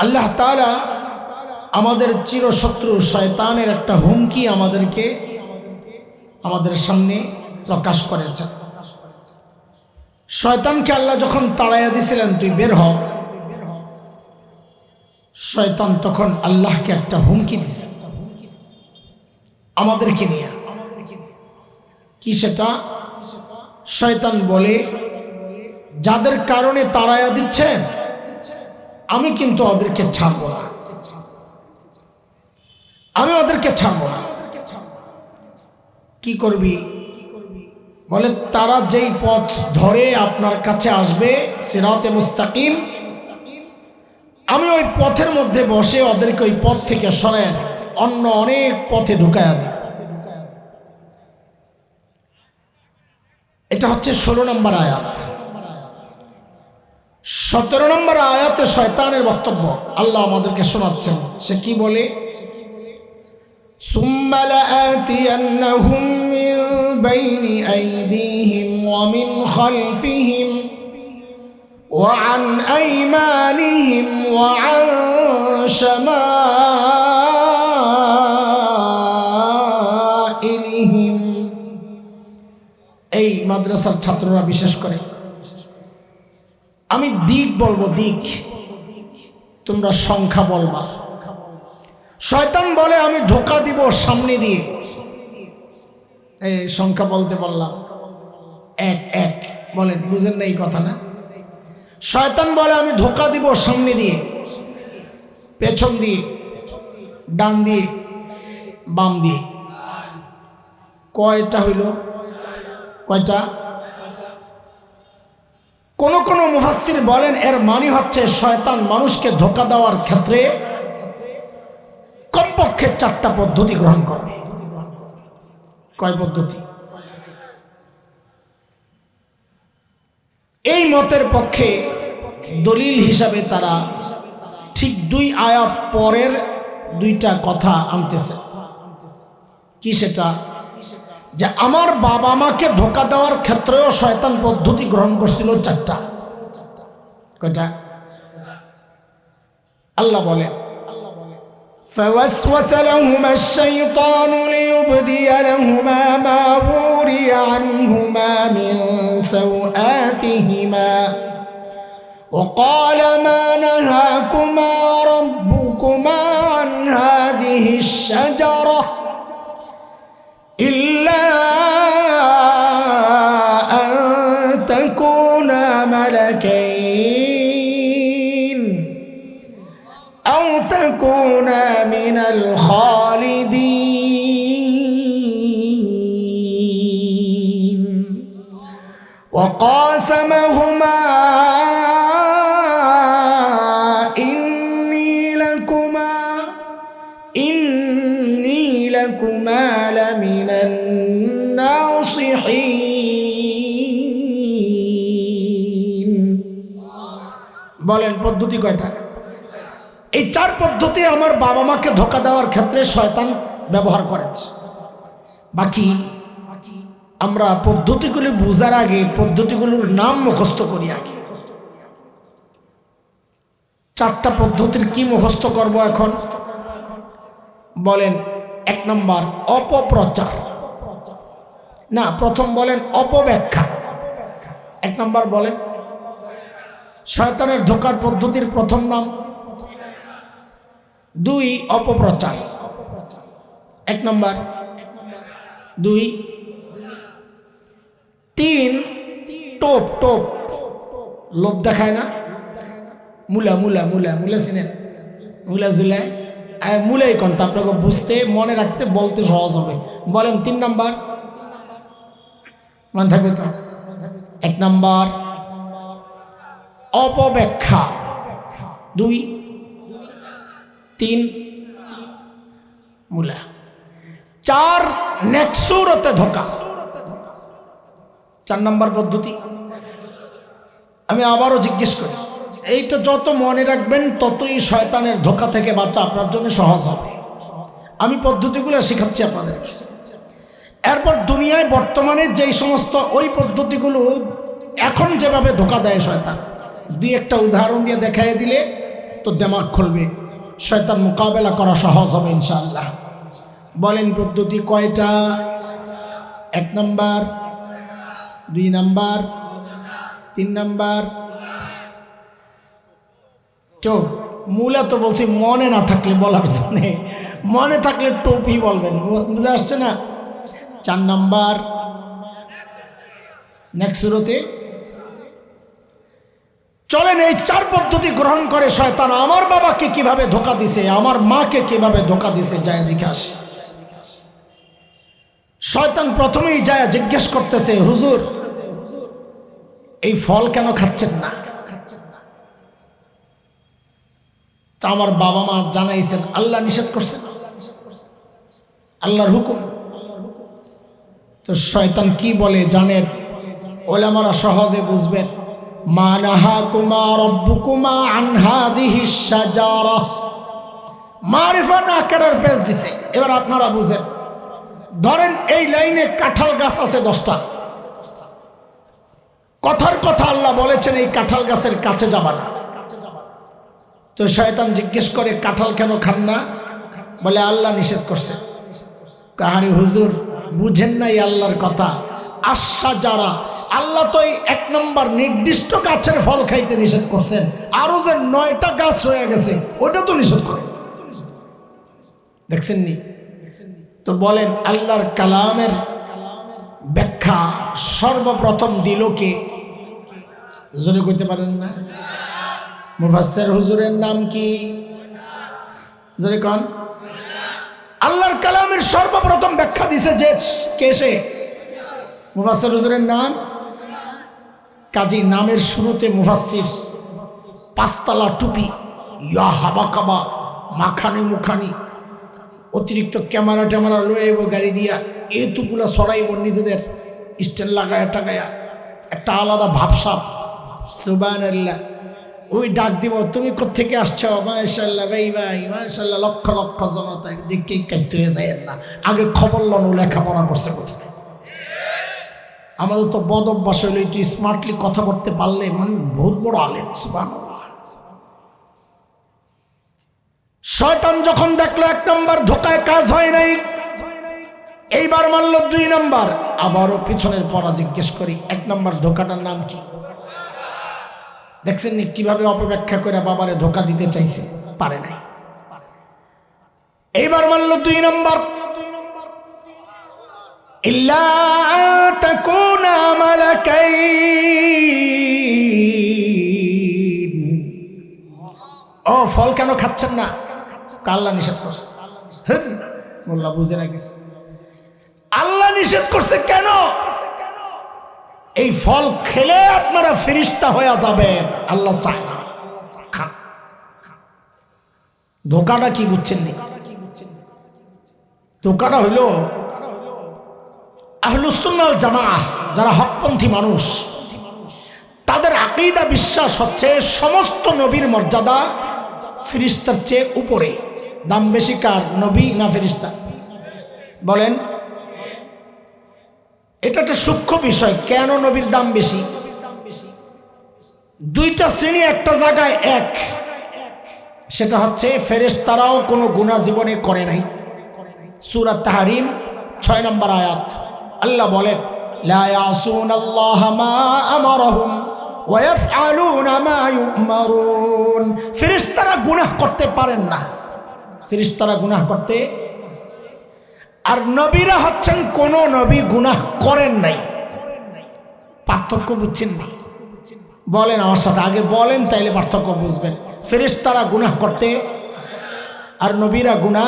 আল্লাহ তাআলা আমাদের চিরশত্রু শয়তানের একটা হুমকি আমাদের সামনে প্রকাশ করেছেন। শয়তানকে আল্লাহ যখন তাড়াইয়া দিয়েছিলেন, তুই বের হ, শয়তান তখন আল্লাহকে একটা হুমকি দিছে আমাদেরকে নিয়ে। কি সেটা? শয়তান বলে, যাদের কারণে তাড়াইয়া দিচ্ছেন আমি কিন্তু ওদেরকে ছাড়ব না, আমি ওদেরকে ছাড়ব না। কি করবি? বলে, তারা যেই পথ ধরে আপনার কাছে আসবে সিরাতে মুস্তাকিম, আমি ওই পথের মধ্যে বসে ওদেরকে ওই পথ থেকে সরায় অন্য অনেক পথে ঢুকায়া দিই। এটা হচ্ছে 16 নম্বর আয়াত। 17 নম্বর আয়াতে শয়তানের বক্তব্য আল্লাহ আমাদেরকে শোনাচ্ছেন। সে কি বলে? সুম্মা লাআতিয়ান্নাহুম মিন বাইনি আইদিহিম ওয়া মিন খালফিহিম ওয়া আন আইমানিহিম ওয়া আন শামাইলিহিম। এই মাদ্রাসার ছাত্ররা বিশেষ করে, আমি দিক বলবো, দিক, তোমরা সংখ্যা বলবা। শয়তান বলে আমি ধোঁকা দিব সামনে দিয়ে। এই সংখ্যা বলতে বললাম, এক এক বলেন, বুঝেন না এই কথা না? শয়তান বলে আমি ধোঁকা দিব সামনে দিয়ে, পেছন দিয়ে, ডান দিয়ে, বাম দিয়ে। কয়টা হইল? কয়টা? কোন কোন মুফাসসির বলেন এর মানে হচ্ছে শয়তান মানুষকে ধোঁকা দেওয়ার ক্ষেত্রে কমপক্ষে 4টা পদ্ধতি গ্রহণ করবে। কয় পদ্ধতি? এই মতের পক্ষে দলিল হিসাবে তারা ঠিক 2 আয়াত পরের 2টা কথা আনতেছে। কি সেটা? যে আমার বাবা মাকে ধোঁকা দেওয়ার ক্ষেত্রেও শয়তান পদ্ধতি গ্রহণ করছিল 4টা। কয়টা? আল্লাহ বলে, فوسوس لهما الشيطان ليبدي لهما ما وري عنهما من سوآتهما وقال ما نهاكما ربكما عن هذه الشجرة إلا أن تكونا ملكين أو تكونا من الخالدين وقاسمهما إني لكما لمن الناصحين। বলেন পদ্ধতি কয়টা? এই 4 পদ্ধতি আমার বাবা মাকে ধোঁকা দেওয়ার ক্ষেত্রে শয়তান ব্যবহার করেছে। বাকি আমরা পদ্ধতিগুলি বোঝার আগে পদ্ধতিগুলোর নাম মুখস্থ করি আগে। 4টা পদ্ধতির কি মুখস্থ করব এখন? বলেন 1 নম্বর অপপ্রচার, না প্রথম বলেন অপব্যাখ্যা। 1 নম্বর বলেন শয়তানের ধোঁকার পদ্ধতির প্রথম নাম। 2 অপপ্রচার, 1 নম্বর। 2 3 টোপ, টোপ লোভ দেখায় না? মুলা মুলা মুলা মুলা চিনেন? মুলা জুলাই মূলাই কোনটা আপনাকে বুঝতে মনে রাখতে বলতে সহজ হবে। বলেন 3 নাম্বার, মনে থাকবে তো? 1 নাম্বার অপব্যাখ্যা, 2 3 মূলা, 4 নেক্সুরতে ধোঁকা। 4 নাম্বার পদ্ধতি। আমি আবারও জিজ্ঞেস করি, এইটা যত মনে রাখবেন ততই শয়তানের ধোঁকা থেকে বাঁচা আপনার জন্য সহজ হবে। আমি পদ্ধতিগুলো শেখাচ্ছি আপনাদেরকে। এরপর দুনিয়ায় বর্তমানে যেই সমস্ত ওই পদ্ধতিগুলো এখন যেভাবে ধোঁকা দেয় শয়তান, 2-1টা উদাহরণ দিয়ে দেখাই দিলে তো দিমাগ খুলবে, শয়তান মোকাবেলা করা সহজ হবে ইনশাআল্লাহ। বলেন পদ্ধতি কয়টা? 1 নাম্বার, 2 নাম্বার, 3 নাম্বার। চোখ মূলত বলছি মনে না থাকলে বলার জন্য, মনে থাকলে টুপি বলবেন, বুঝে আসছে না? 4 নাম্বার নেক্সট সুরতে চলেন। এই 4 পদ্ধতি গ্রহণ করে শয়তান আমার বাবাকে কিভাবে ধোঁকা দিছে, আমার মাকে কিভাবে ধোঁকা দিছে যায় দেখে আসে। শয়তান প্রথমেই যায় জিজ্ঞেস করতেছে, হুজুর এই ফল কেন খাচ্ছেন না? তা আমার বাবা মা জানাইছেন আল্লাহ নিষেধ করছেন, আল্লাহর হুকুম। তো শয়তান কি বলে জানেন? ওলামারা সহজে বুঝবেন। মা নাহাকুমা রাব্বুকুমা আন হাযিহিশ শাজারা, মারিফা নাকেরার পেজ দিছে। এবার আপনারা বুঝেন, ধরেন এই লাইনে কাঁঠাল গাছ আছে 10টা, কথার কথা আল্লাহ বলেছেন এই কাঁঠাল গাছের কাছে যাবা না। তো শয়তান জিজ্ঞেস করে কাঁঠাল কেন খান না? বলে আল্লাহ নিষেধ করছে। কাহারি হুজুর বুঝেন নাই আল্লাহর কথা। আশা যারা আল্লাহ তো এই 1 নম্বর নির্দিষ্ট গাছের ফল খাইতে নিষেধ করছেন, আরো যে 9টা গাছ রয়ে গেছে ওটা তো নিষেধ করে, দেখছেন নি? তো বলেন আল্লাহর কালামের ব্যাখ্যা সর্বপ্রথম দিল কে? জোরে কইতে পারেন না? মুফাসসির হুজুরের নাম কি? জোরে কোন? আল্লাহর কালামের সর্বপ্রথম ব্যাখ্যা দিছে যে কে? সে মুফাসসির হুজুরের নাম। কাজী নামের শুরুতে মুফাসসির, 5 তলা টুপি, ইয়া হাবা কাবা, মাখানি মুখানি, অতিরিক্ত ক্যামেরা ট্যামেরা লইব গাড়ি দিয়া, এতগুলা ছড়াইব নিজেদের স্ট্যান্ড লাগায়া টাকায়া, একটা আলাদা ভাবসাব। সুবহানাল্লাহ। ওই ডাক দিব, তুমি কোত্থেকে আসছো? মাশাআল্লাহ ভাই ভাই মাশাআল্লাহ, লক্ষ লক্ষ জনতা দেখেই কাইতে হয়ে যায় না। আগে খবর লন ও লেখাপড়া করছে কোথায়। আমাদের তো বদ অভ্যাস হইলে একটু স্মার্টলি কথা বলতে পারলে মানে বহুত বড় আলেম। সুবহানাল্লাহ। শয়তান যখন দেখলো 1 নম্বর ধোকায় কাজ হয় নাই, এইবার মারল 2 নম্বর। আবারও পিছনের পড়া জিজ্ঞেস করি 1 নম্বর ধোকাটার নাম কি? দেখছেন নি কিভাবে অপব্যাখ্যা করে বাবারে ধোকা দিতে চাইছে, পারে নাই। এইবার মারল 2 নম্বর, ইল্লা তাকুনা মালাকাইন। ও ফল কেন খাচ্ছেন না? আল্লাহ নিষেধ করছে। মোল্লা বুঝে না কিছু। আল্লাহ নিষেধ করছে কেন? এই ফল খেলে আপনারা ফেরেশতা হয়ে যাবেন, আল্লাহ চায় না। খান। ধোকাটা কি বুঝছেন নি? ধোকাটা হইল আহলুস সুন্নাহ ওয়াল জামাআহ, যারা হকপন্থী মানুষ, তাদের আকীদা বিশ্বাস হচ্ছে সমস্ত নবীর মর্যাদা ফেরেশতার চেয়ে উপরে। দাম বেশি কার, নবী না ফেরেশতা? বলেন। এটা একটা সূক্ষ্ম বিষয়। কেন নবীর দাম বেশি? 2টা শ্রেণী একটা জায়গায় এক, সেটা হচ্ছে ফেরেশতারাও কোনো গুনাহ জীবনে করে নাই। সূরা তাহরিম 6 নম্বর আয়াত আল্লাহ বলেন, লা ইয়াসুনাল্লাহা মা আমারহুম ওয়া ইয়াফআলুনা মা ইউমারুন। ফেরেশতারা গুনাহ করতে পারেন না, ফেরেশতারা গুনাহ করতে। আর নবীরা হচ্ছেন কোন নবী গুনাহ করেন নাই। পার্থক্য বুঝছেন না? বলেন আমার সাথে, আগে বলেন তাইলে পার্থক্য বুঝবেন। ফেরেশতারা গুনাহ করতে আর নবীরা গুনাহ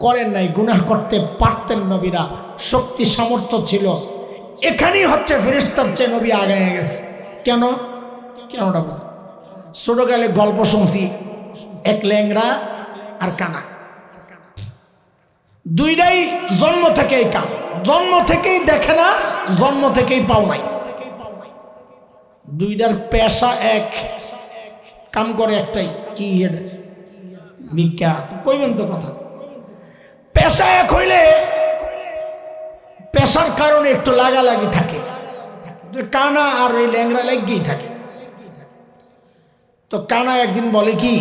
করেন নাই। গুনাহ করতে পারতেন নবীরা, শক্তি সামর্থ্য ছিল। এখানেই হচ্ছে ফেরেশতার চেয়ে নবী আগায় গেছে। কেন? কেনটা বুঝ। ছোটকালে গল্প শুনছি, এক ল্যাংড়া আর কানা, 2টাই জন্ম থেকেই কাম, জন্ম থেকেই দেখে না, জন্ম থেকেই পাও নাই। 2টার পেশা এক, কাম করে একটাই, কি ভিক্ষা। কইবেন তো কথা। পেশা এক হইলে পেশার কারণে একটু লাগালাগি থাকে, কানা আর এই ল্যাংড়া লাগিয়েই থাকে। তো কানা একদিন বলে কি,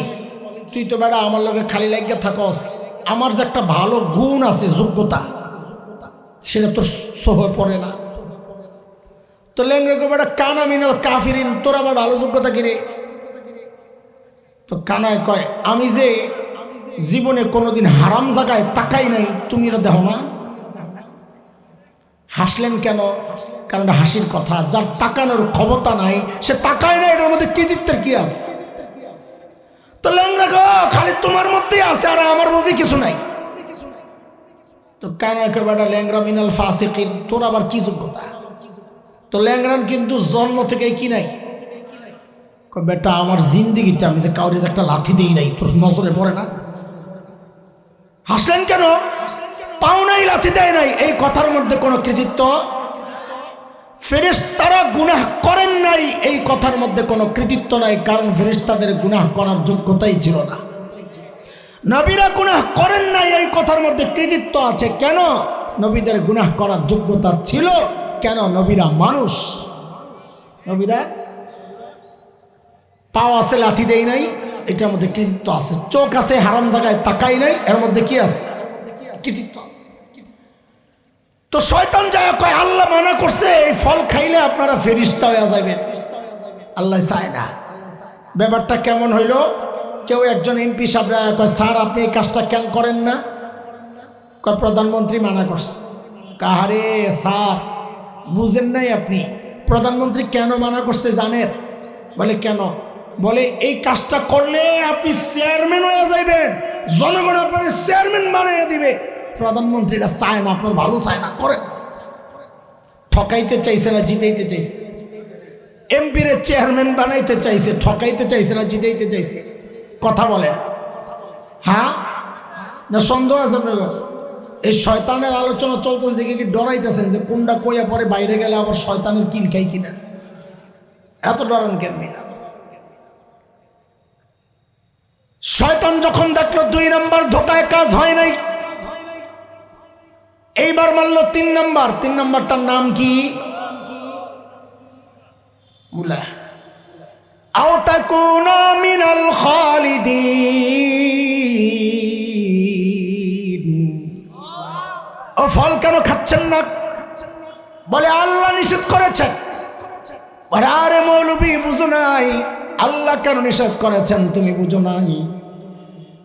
তুই তো বেটা আমার লগে খালি লাগিয়া থাকস, আমার যে একটা ভালো গুণ আছে, যোগ্যতা, সেটা তোর সহ্য পড়ে না। তো ল্যাংড়া কো বেটা কানা মিনাল কাফিরিন, তোর আবার ভালো যোগ্যতা কিরে? তো কানায় কয়, আমি যে জীবনে কোনোদিন হারাম জায়গায় তাকাই নাই, তুমি এটা দেখো না? হাসলেন কেন? কারণ হাসির কথা, যার তাকানোর ক্ষমতা নাই সে তাকায় না, এটার মধ্যে কৃতিত্বের কি আছে? তো ল্যাংড়া গো খালি তোমার মধ্যেই আছে, আর আমার বুঝি কিছু নাই। তো কানায় কয়, বেটা ল্যাংড়া মিনাল ফাসিকিন, তোর আবার কি যোগ্যতা? তো ল্যাংড়ান কিন্তু জন্ম থেকে কি নাই? বেটা আমার জিন্দিগিতে আমি যে কাউরে একটা লাথি দিই নাই, তোর নজরে পড়ে না? হাসলেন কেন? পাও নাই, লাথি দেয় নাই, এই কথার মধ্যে কোনো কৃতিত্ব? ফেরেশতারা গুনাহ করেন নাই, এই কথার মধ্যে কোনো কৃতিত্ব নাই, কারণ ফেরেশতাদের গুনাহ করার যোগ্যতাই ছিল না। নবীরা গুনাহ করেন নাই, এই কথার মধ্যে কৃতিত্ব আছে। কেন? নবীদের গুনাহ করার যোগ্যতা ছিল। কেন? নবীরা মানুষ। নবীরা পাও আছে, লাথি দেই নাই, এটার মধ্যে কৃতিত্ব আছে। চোখ আছে, হারাম জায়গায় তাকাই নাই, এর মধ্যে কি আছে? কৃতিত্ব আছে। তো শয়তান যায় কয়, আল্লাহ মানা করছে এই ফল খাইলে আপনারা ফেরেশতা হয়ে যাবেন, আল্লাহ চায় না। ব্যাপারটা কেমন হইল? কেউ একজন এমপি সাহেবরা কয়, স্যার আপনি এই কাজটা কেন করেন না? কয়, প্রধানমন্ত্রী মানা করছে। কাহারে স্যার, বুঝেন নাই আপনি? প্রধানমন্ত্রী কেন মানা করছে জানেন? বলে কেন? বলে এই কাজটা করলে আপনি চেয়ারম্যান হয়ে যাবেন, জনগণ আপনার চেয়ারম্যান বানিয়ে দিবে। প্রধানমন্ত্রীরা চায় না, আপনার ভালো চায় না, করেন। ঠকাইতে চাইছে না, জিতাইতে চাইছে। এমপিরে চেয়ারম্যান বানাইতে চাইছে, ঠকাইতে চাইছে না, জিতাইতে চাইছে? কথা বলেন। হ্যাঁ না সন্দেহ আছে আপনার? এই শয়তানের আলোচনা চলতেছে দেখে কি ডরাইতেছেন যে কোনটা কইয়া পরে বাইরে গেলে আবার শয়তানের কিল খাই কিনা? এত ডরান কেন? শয়তান যখন দেখলো 2 নম্বর ধোকায় কাজ হয় নাই, এইবার মারলো 3 নম্বর। 3 নম্বরটার নাম কি? মুলা আও তাকুনা মিনাল খালিদিন। ও ফল কেন খাচ্ছেন না? বলে আল্লাহ নিষেধ করেছেন। আরে মৌলবী বুঝো নাই, আল্লাহ কেন নিষেধ করেছেন তুমি বুঝো নাই?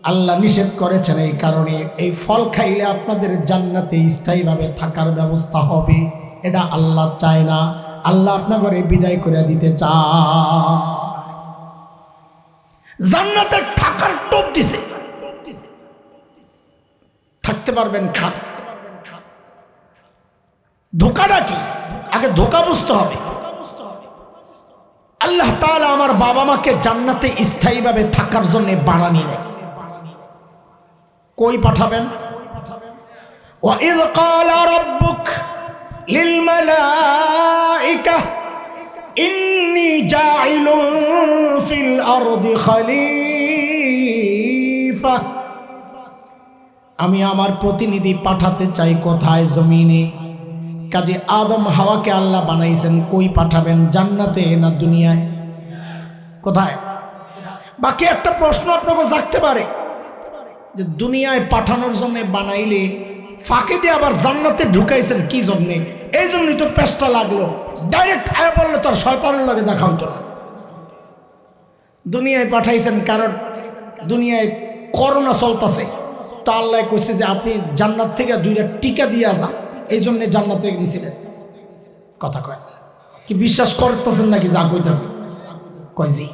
আল্লাহ নিষেধ করেছেন এই কারণে, এই ফল খাইলে আপনাদের জান্নাতে স্থায়ীভাবে থাকার ব্যবস্থা হবে। এটা আল্লাহ চায় না, আল্লাহ আপনাকে বিদায় করে দিতে চায়। জান্নাতে থাকার টোপ দিছে, থাকতে পারবেন, খান। ধোকাটা কি? আগে ধোকা বুঝতে হবে। আল্লাহ তাআলা আমার বাবা মাকে জান্নাতে স্থায়ীভাবে থাকার জন্য বানানি নেই। কই পাঠাবেন? وَإِذْ قَالَ رَبُّكَ لِلْمَلَائِكَةِ إِنِّي جَاعِلٌ فِي الْأَرْضِ خَلِيفَةً। আমি আমার প্রতিনিধি পাঠাতে চাই কোথায়? জমিনে। কাজে আদম হাওয়াকে আল্লাহ বানাইছেন, কই পাঠাবেন? জান্নাতে না দুনিয়ায়? কোথায়? বাকি একটা প্রশ্ন আপনাকে জাগতে পারে যে দুনিয়ায় পাঠানোর জন্য বানাইলে ফাঁকে দিয়ে আবার জান্নাতে ঢুকাইছেন কি জন্যে? এই জন্যই তো পেশটা লাগলো। ডাইরেক্ট আয়া বললে তো আর শয়তানের লগে দেখা হইতো না। দুনিয়ায় পাঠাইছেন কারণ দুনিয়ায় করোনা চলতেছে, তো আল্লাহ কইছে যে আপনি জান্নাত থেকে 2টা টিকা দিয়ে যান, এই জন্যে জান্নাতে গেছিলেন। কথা কয় কি? বিশ্বাস করতেছেন নাকি যা কইতেছে? কয় জি।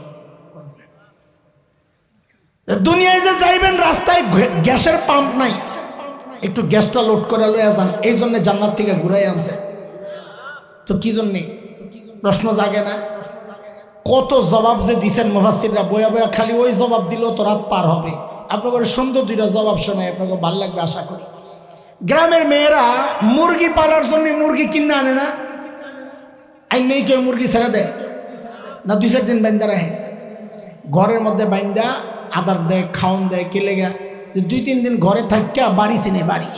দুনিয়ায় যে যাইবেন রাস্তায় গ্যাসের পাম্প নাই, একটু গ্যাসটা লোড করে লইয়া যান, এই জন্য জান্নাত থেকে ঘুরাই আনছে। তো কি জন্যে? প্রশ্ন জাগে না? কত জবাব যে দিচ্ছেন মুফাসসিররা, বয়া বয়া খালি ওই জবাব দিলেও তো রাত পার হবে। আপনাদের সুন্দর 2টা জবাব শোনায়, আপনাকে ভালো লাগবে আশা করি। গ্রামের মেয়েরা মুরগি পালার জন্য মুরগি কিনে আনে না? আইন নেই কেউ মুরগি ছেড়ে দেয় না? 2-4 দিন বাইন্দা রাখে ঘরের মধ্যে, বাইন্দা আদার দেয়, খাওয়ান দেয়। কে লেগা? যে 2-3 দিন ঘরে থাকিয়া বাড়ি চিনে বাড়ি,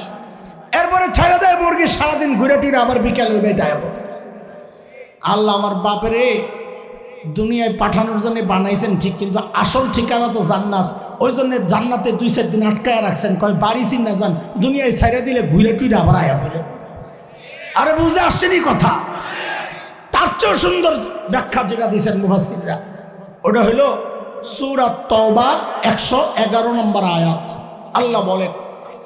এরপরে ছেড়ে দেয় মুরগি, সারাদিন ঘুরে টিরে আবার বিকালে বেঁধে। আল্লাহ আমার বাপরে দুনিয়ায় পাঠানোর জন্য বানাইছেন ঠিক, কিন্তু আসল ঠিকানা তো জান্নাত। ওই জন্য জান্নাতে 2-4 দিন আটকায় রাখছেন, কয় বাড়ি চিন না যান, দুনিয়ায় ছাইরা দিলে ঘুরে টুইরে আবার আয়া পড়ে। আরে বুঝে আসছেনই কথা? তার চেয়েও সুন্দর ব্যাখ্যা যেটা দিয়েছেন মুফাসসিররা, ওটা হলো সূরা তাওবা 111 নম্বর আয়াত। আল্লাহ বলেন,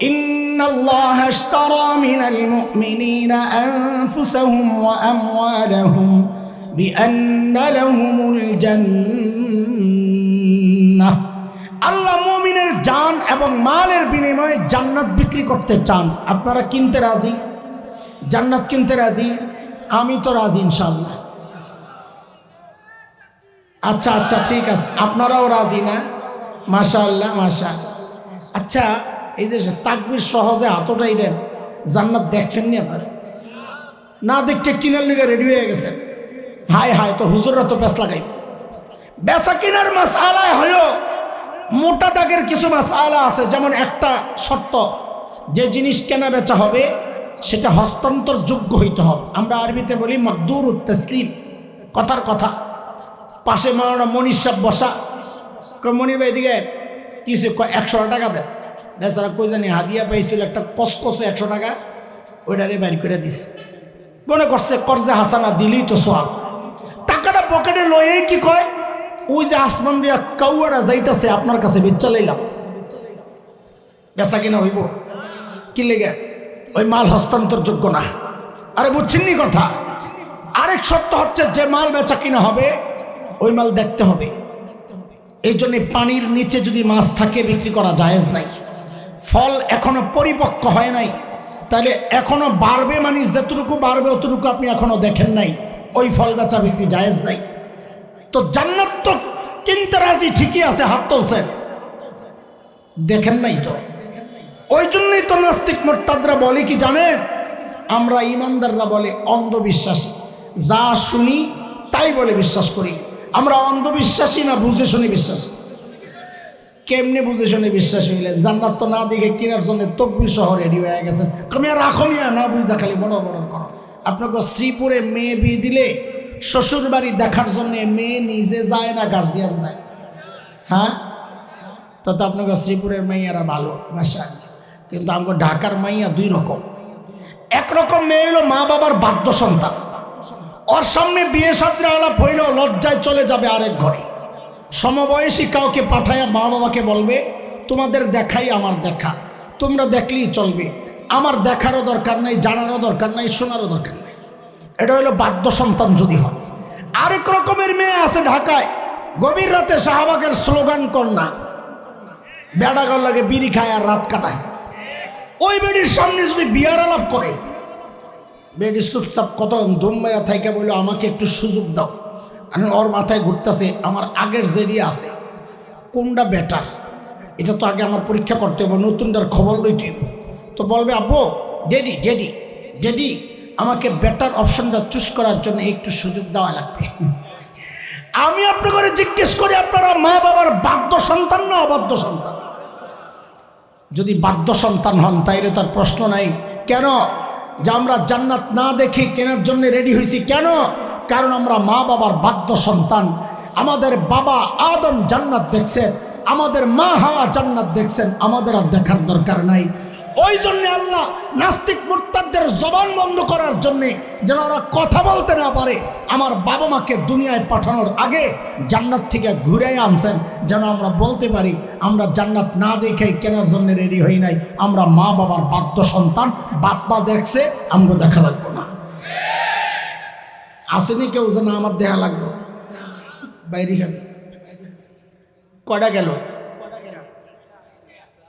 ইন্নাল্লাহা ইশতারা মিনাল মুমিনিনা আনফুসাহুম ওয়া আমওয়ালাহুম বিআন্না লাহুমুল জান্নাহ। আল্লাহ মুমিনের জান এবং মালের বিনিময়ে জান্নাত বিক্রি করতে চান। আপনারা কিনতে রাজি? জান্নাত কিনতে রাজি? আমি তো রাজি ইনশাআল্লাহ। আচ্ছা আচ্ছা ঠিক আছে, আপনারাও রাজি না? মাশাআল্লাহ মাশাআল্লাহ। আচ্ছা, এই যে তাকবীর সহজে হাতটাই দেন, জান্নাত দেখছেন নি আপনারা? না দেখে কিনার লিগে রেডি হয়ে গেছেন। হায় হায়, তো হুজুররা তো পেছ লাগাই। বেচা কিনার মাসআলায় হলো মোটা দাগের কিছু মাসআলা আছে, যেমন একটা শর্ত, যে জিনিস কেনা বেচা হবে সেটা হস্তান্তর যোগ্য হইতে হবে। আমরা আরবিতে বলি মাকদুরুত তাসলিম, কথার কথা। পাশে মাওলানা মনির সাহেব বসা, মনির ভাই দিকে কিছু 100 টাকা দেন। বেচারা কই জানি হাদিয়া পাইছিল একটা কসকসে 100 টাকা, ওইটারে বাইর করে দিছে। মনে করছে কর্জে হাসানা দিলেই তো সওয়াব। টাকাটা পকেটে লয়ে কি কয়, ওই যে আসমান দিয়া কাউয়াটা যাইতেছে আপনার কাছে বেচা লাইলাম। বেচা কিনা হইব কি লেগে? ওই মাল হস্তান্তর যোগ্য না। আরে বুঝছেন নি কথা? আরেক সত্য হচ্ছে, যে মাল বেচা কিনা হবে ওই মাল দেখতে হবে। এই জন্য পানির নিচে যদি মাছ থাকে বিক্রি করা জায়েজ নাই। ফল এখনো পরিপক্ক হয় নাই, তাহলে এখনো বাড়বে, মানে যতটুকু বাড়বে অতটুকু আপনি এখনো দেখেন নাই, ওই ফল বেচা বিক্রি জায়েজ নাই। তো জান্নাত তো কিনতে রাজি ঠিকই আছে, হাত তুলছেন, দেখেন নাই তো। ওই জন্যই তো নাস্তিক মুরতাদরা বলে কি জানেন? আমরা ইমানদাররা বলে অন্ধবিশ্বাসী, যা শুনি তাই বলে বিশ্বাস করি। আমরা অন্ধবিশ্বাসী না বুঝে শুনে বিশ্বাসী। কেমনে বুঝে শুনে বিশ্বাস হইলেন? জান্নাত তো না দেখে কেনার জন্য তকবির সহ রেডি হয়ে গেছেন। তুমি আর রাখো মিয়া, না বুঝা খালি বড় বড় করো। আপনাকে শ্রীপুরে মেয়ে বিয়ে দিলে শ্বশুর বাড়ি দেখার জন্য মেয়ে নিজে যায় না গার্জিয়ান যায়? হ্যাঁ, তো আপনাকে শ্রীপুরের মেয়েরা ভালো বাসা, কিন্তু আমাকে ঢাকার মাইয়া দুই রকম। একরকম মেয়ে হলো মা বাবার বাধ্য সন্তান, ওর সামনে বিয়ে শাদী আলাপ হইলেও লজ্জায় চলে যাবে আরেক ঘরে। সমবয়সী কাউকে পাঠায় মা বাবাকে বলবে, তোমাদের দেখাই আমার দেখা, তোমরা দেখলেই চলবে, আমার দেখারও দরকার নাই, জানারও দরকার নাই, শোনারও দরকার নাই। এটা হলো বাধ্য সন্তান যদি হয়। আরেক রকমের মেয়ে আছে ঢাকায়, গভীর রাতে শাহবাগের স্লোগান কন্যা, বেড়াগাল লাগে বিড়ি খায় আর রাত কাটায়। ওই বেডির সামনে যদি বিয়ার আলাপ করে, বেডি চুপচাপ কত ধুম মেরা থাইকে বললো আমাকে একটু সুযোগ দাও। আমি ওর মাথায় ঘুরতেছে আমার আগের জেরিয়া আছে, কোনটা বেটার, এটা তো আগে আমার পরীক্ষা করতে হবে, নতুনটার খবর লইতে হইব। তো বলবে আব্বু ডেডি ডেডি ডেডি আমাকে বেটার অপশনটা চুজ করার জন্য একটু সুযোগ দেওয়া লাগবে। আমি আপনাকে জিজ্ঞেস করি, আপনারা মা বাবার বাধ্য সন্তান না অবাধ্য সন্তান? যদি বাধ্য সন্তান হন তাইলে তার প্রশ্ন নাই। কেন? যে আমরা জান্নাত না দেখে কেনার জন্য রেডি হয়েছি। কেন? কারণ আমরা মা বাবার বাধ্য সন্তান। আমাদের বাবা আদম জান্নাত দেখছেন, আমাদের মা হাওয়া জান্নাত দেখছেন, আমাদের আর দেখার দরকার নাই। ওই জন্য আল্লাহ নাস্তিক মুরতাদদের জবান বন্ধ করার জন্যে, যেন ওরা কথা বলতে না পারে, আমার বাবা মাকে দুনিয়ায় পাঠানোর আগে জান্নাত থেকে ঘুরে আনছেন, যেন আমরা বলতে পারি আমরা জান্নাত না দেখে কেনার জন্য রেডি হই নাই, আমরা মা বাবার বাধ্য সন্তান। বাপ্পা দেখছে, আমগো দেখা লাগবো না। আসেনি কেউ যেন আমার দেখা লাগলো? বাইরে খাবি কয়টা গেল?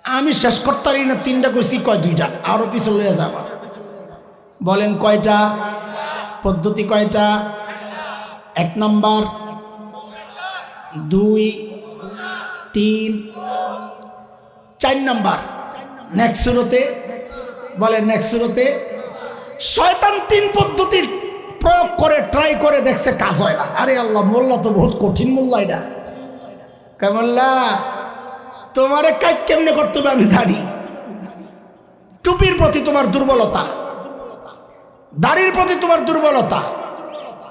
আমি শেষ করতারি না, 3টা কইছি, কয় 2টা, আরো পিছু লইয়া যাবা। বলেন কয়টা? পদ্ধতি কয়টা? 1 নম্বর, 2, 3, 4 নম্বর। নেক্সট শুরুতে বলেন, নেক্সট শুরুতে শয়তান 3 পদ্ধতির প্রয়োগ করে ট্রাই করে দেখছে, কাজ হয় না। আরে আল্লাহ, মোল্লা তো বহুত কঠিন মোল্লা। এটা কেমল্লা তোমারে কাজ কেমনে করতে হবে আমি জানি। টুপির প্রতি তোমার দুর্বলতা, দাড়ির প্রতি তোমার দুর্বলতা,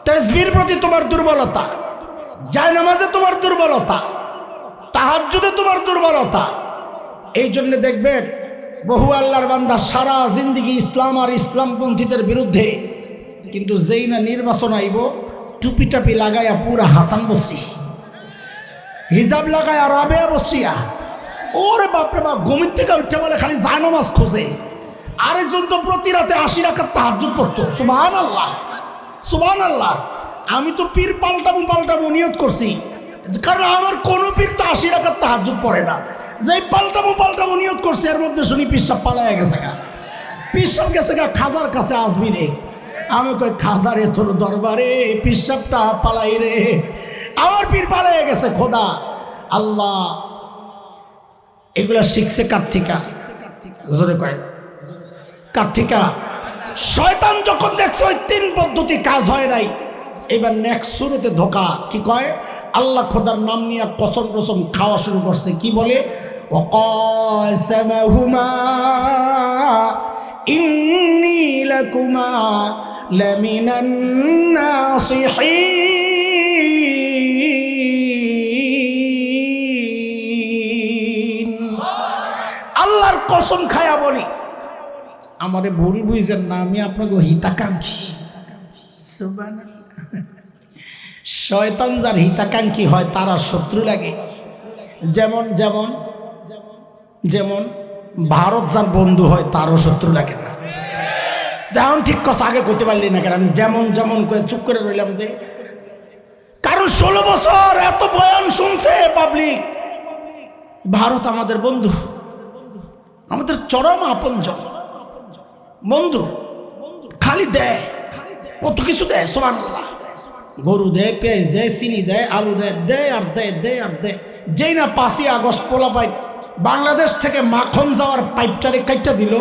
তাসবির প্রতি তোমার দুর্বলতা, যায় নামাজে তোমার দুর্বলতা, তাহাজ্জুদে তোমার দুর্বলতা। এই জন্য দেখবেন বহু আল্লাহর বান্দা সারা জিন্দিগি ইসলাম আর ইসলামপন্থীদের বিরুদ্ধে, কিন্তু যেই না নির্বাচন আইব টুপি টাপি লাগাইয়া পুরা হাসান বসরি, হিজাব লাগাইয়া রাবেয়া বসিয়া, ওরে বাপরে বাপ, ঘুমের থেকে উঠে বলে খালি যায় নামাজ খোঁজে। আরেকজন তো প্রতি রাতে 80 রাকাত তাহাজ্জুদ পড়তো। সুবহানাল্লাহ, সুবহানাল্লাহ। আমি তো পীর পাল্টাবো নিয়ত করছি, কারণ আমার কোনো পীর তো 80 রাকাত তাহাজ্জুদ পড়ে না। যেই পাল্টাবো নিয়ত করছি, এর মধ্যে শুনি পিসাব পালাইয়া গেছে গা, পিসাব গেছে গা খাজার কাছে আসবি রে। আমি কই খাজারে তোর দরবারে পিসাবটা পালাই রে, আমার পীর পালাইয়া গেছে। খোদা আল্লাহ এগুলা শিখছে কার থেকে? জোরে কয় কার থেকে? শয়তান যখন দেখছে ওই 3 পদ্ধতি কাজ হয় নাই, এবার নেক্সট শুরুতে ধোকা কি কয়, আল্লাহ খোদার নাম নিয়ে কসম কসম খাওয়া শুরু করছে। কি বলে? ওয়াকাসামাহুমা ইন্নী লাকুমা লামিনান নাসিহিন। আল্লাহর কসম খায়া বলি, আমারে ভুল বুঝেন না, আমি আপনাকে হিতাকাঙ্ক্ষী। সুবহানাল্লাহ। শয়তান যার হিতাকাঙ্ক্ষী হয় তারা শত্রু লাগে। যেমন যেমন যেমন ভারত যার বন্ধু হয় তারও শত্রু লাগে না। যেমন ঠিক কথা আগে করতে পারলি না কেন? আমি যেমন যেমন করে চুপ করে রইলাম যে, কারণ 16 বছর এত বয়ান শুনছে পাবলিক। ভারত আমাদের বন্ধু, আমাদের চরম আপনজন বন্ধু। খালি দেয়, কত কিছু দেয়। সুবহানাল্লাহ। গরু দেয়, পেঁয়াজ দেয়, চিনি দেয়, আলু দেয়, দেয় আর দেয়, দেয় আর দেয়। যেই না 5ই আগস্ট পোলা পাইপ বাংলাদেশ থেকে মাখন যাওয়ার পাইপটারে কাইটা দিল,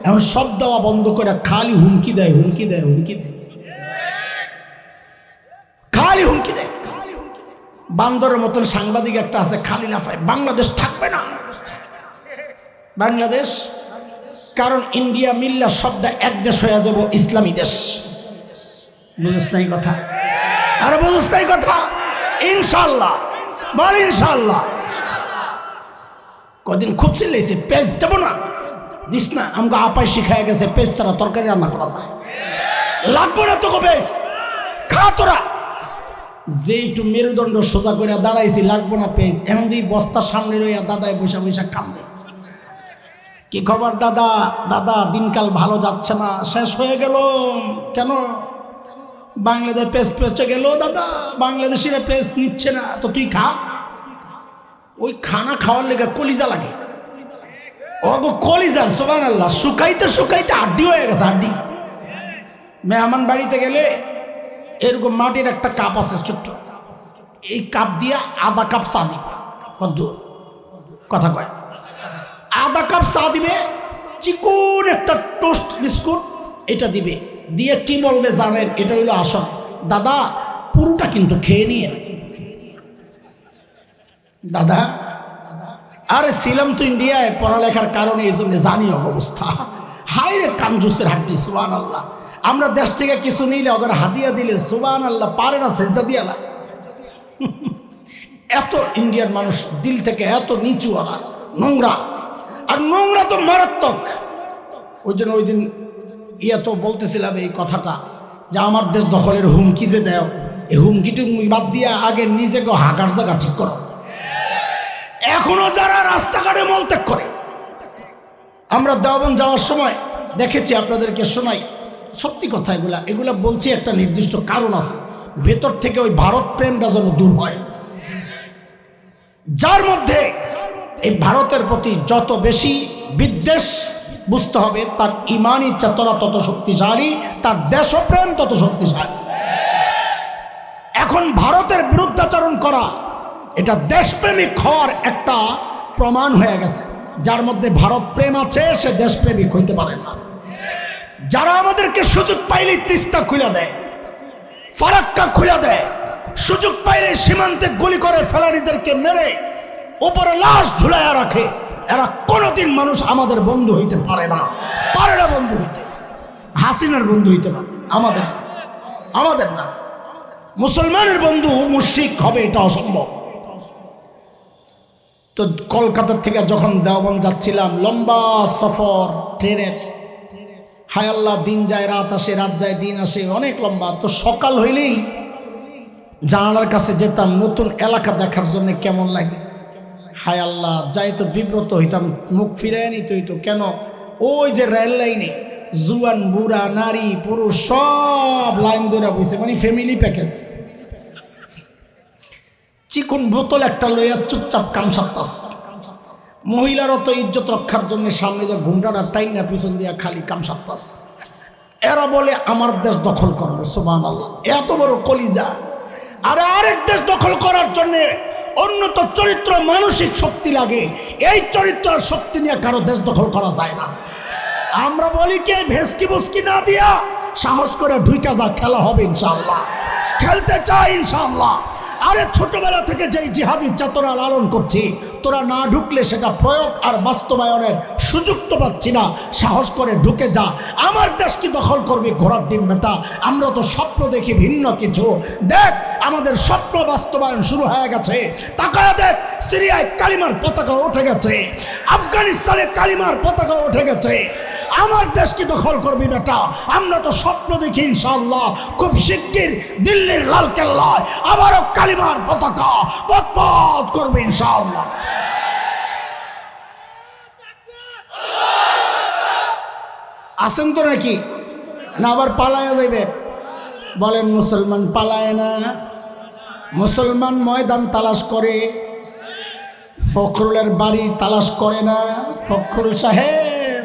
এখন সব দেওয়া বন্ধ করে খালি হুমকি দেয়, হুমকি দেয়, হুমকি দেয়, খালি হুমকি দেয়। বান্দরের মতন সাংবাদিক একটা আছে, খালি লাফায় বাংলাদেশ থাকবে না, বাংলাদেশ। কারণ ইন্ডিয়া মিল্লা সবটা এক দেশ হয়ে যাব, ইসলামী দেশ। বুঝছ নাই কথা? আরে বুঝছ নাই কথা? ইনশাল্লাহ বল, ইনশাল্লাহ। কদিন খুব চিল্লাইছে, পেঁয়াজ দেবো না, দিস না। আমাকে আপাই শিখাই গেছে পেঁয়াজ ছাড়া তরকারি রান্না করা যায়। লাগবো না তোকে পেঁয়াজ, খা তোরা। যে একটু মেরুদণ্ড সোজা করে দাঁড়াইছি, লাগবো না পেঁয়াজ, এমনি বস্তা সামনে রইয়া দাদায় বৈশা বৈশা কান্দে। কি খবর দাদা? দাদা দিনকাল ভালো যাচ্ছে না, শেষ হয়ে গেল। কেন? বাংলাদেশ পেঁচ পেঁচে গেল দাদা, বাংলাদেশিরা পেঁচ নিচ্ছে না, তো তুই খা। ওই খানা খাওয়ার লেগে কলিজা লাগে, ও কলিজা। সুবহানাল্লাহ। শুকাইতে শুকাইতে আড্ডি হয়ে গেছে, আড্ডি। মেহমান বাড়িতে গেলে এরকম মাটির একটা কাপ আছে ছোট্ট, এই কাপ দিয়া আধা কাপ চা দিবে। কদ্দূর কথা কয়? আধা কাপ চা দিবে, চিকন একটা টোস্ট বিস্কুট এটা দিবে, দিয়ে কি বলবে জানেন? এটা হইলো আসল, দাদা পুরোটা কিন্তু খেয়ে নিয়ে। দাদা আরে ছিলাম তো ইন্ডিয়ায় পড়ালেখার কারণে, এই জন্য জানি অবস্থা। হাই রে কাঞ্জুসের হাড্ডি। সুবহানাল্লাহ। আমরা দেশ থেকে কিছু নিলে ওদের হাদিয়া দিলে সুবহানাল্লাহ পারে না সেজদা দিয়া না। এত ইন্ডিয়ার মানুষ দিল থেকে এত নিচু, ওরা নোংরা। আর নোংরা তো মারাত্মক। ওই জন্য ওই দিন তো বলতেছিলাম এই কথাটা, যে আমার দেশ দখলের হুমকি যে দেও, এই হুমকি টুমকি বাদ দিয়া আগে নিজেকে হাঁকার জায়গা ঠিক করো। এখনো যারা রাস্তাঘাটে মলত্যাগ করে, আমরা দেওবন্দ যাওয়ার সময় দেখেছি, আপনাদেরকে শোনাই সত্যি কথা। এগুলা বলছি একটা নির্দিষ্ট কারণ আছে, ভেতর থেকে ওই ভারত প্রেমটা যেন দূর হয়। যার মধ্যে এই ভারতের প্রতি যত বেশি বিদ্বেষ, বুঝতে হবে তার ইমানি চেতনা তত শক্তিশালী, তার দেশপ্রেম তত শক্তিশালী। এখন ভারতের বিরুদ্ধাচরণ করা এটা দেশপ্রেমিক হওয়ার একটা প্রমাণ হয়ে গেছে। যার মধ্যে ভারত প্রেম আছে সে দেশপ্রেমিক হইতে পারে না। যারা আমাদেরকে সুযোগ পাইলে তিস্তা খুলে দেয়, ফারাক্কা খুলে দেয়, সুযোগ পাইলে সীমান্তে গুলি করে ফেলানিদেরকে মেরে উপরে লাশ ঝুলাইয়া রাখে, এরা কোনোদিন মানুষ আমাদের বন্ধু হইতে পারে না, পারে না বন্ধু হইতে। হাসিনার বন্ধু হইতে পারে, আমাদের না, আমাদের না। মুসলমানের বন্ধু মুশরিক হবে এটা অসম্ভব। তো কলকাতা থেকে যখন দেওবন্দ যাচ্ছিলাম, লম্বা সফর ট্রেনের, হায় আল্লাহ, দিন যায় রাত আসে, রাত যায় দিন আসে, অনেক লম্বা। তো সকাল হইলেই জানালার কাছে যেতাম নতুন এলাকা দেখার জন্য, কেমন লাগে। হায় আল্লাহ, যাই তো বিব্রত হইতাম, মুখ ফিরাই নিতে হইতো। কেন? ওই যে রেল লাইনে জুয়ান বুড়া নারী পুরুষ সব লাইন ধরে বসে, মানে ফ্যামিলি প্যাকেজ। চিকন বোতল একটা লইয়া চুপচাপ কাম সারতাস। মহিলারও তো ইজ্জত রক্ষার জন্য সামনে যে ঘুমটাটা টাইন না পিছন দিয়া খালি কাম সারতাস। এরা বলে আমার দেশ দখল করবে, সুবহানাল্লাহ, এত বড় কলিজা। আরে আরেক দেশ দখল করার জন্য উন্নত চরিত্র মানসিক শক্তি লাগে। এই চরিত্র শক্তি নিয়ে কারো দেশ দখল করা যায় না। আমরা বলি কে ভেসকি বুসকি না দিয়া সাহস করে ঢুইকা যা, খেলা হবে ইনশাআল্লাহ, খেলতে চাই ইনশাআল্লাহ। আরে ছোটবেলা থেকে যেই জিহাদি চেতনা লালন করছি, তোরা না ঢুকলে সেটা প্রয়োগ আর বাস্তবায়নের সুযোগ তো পাচ্ছি না। সাহস করে ঢুকে যা, আমার দেশ কি দখল করবি ঘোড়ার ডিম বেটা। আমরা তো স্বপ্ন দেখি ভিন্ন কিছু। দেখ আমাদের স্বপ্ন বাস্তবায়ন শুরু হয়ে গেছে। তাকায় দেখ, সিরিয়ায় কালিমার পতাকা উঠে গেছে, আফগানিস্তানে কালিমার পতাকা উঠে গেছে। আমার দেশ কি দখল করবি বেটা। আমরা তো স্বপ্ন দেখি ইনশাআল্লাহ খুব শিগগির দিল্লির লাল কেল্লায় আবারও কালিমার পতাকা পথ করবে ইনশাআল্লাহ। আসেন তো নাকি না আবার পালায়া যাইবেন? বলেন মুসলমান পালায় না, মুসলমান ময়দান তালাশ করে, ফখরুলের বাড়ি তালাশ করে না। ফখরুল সাহেব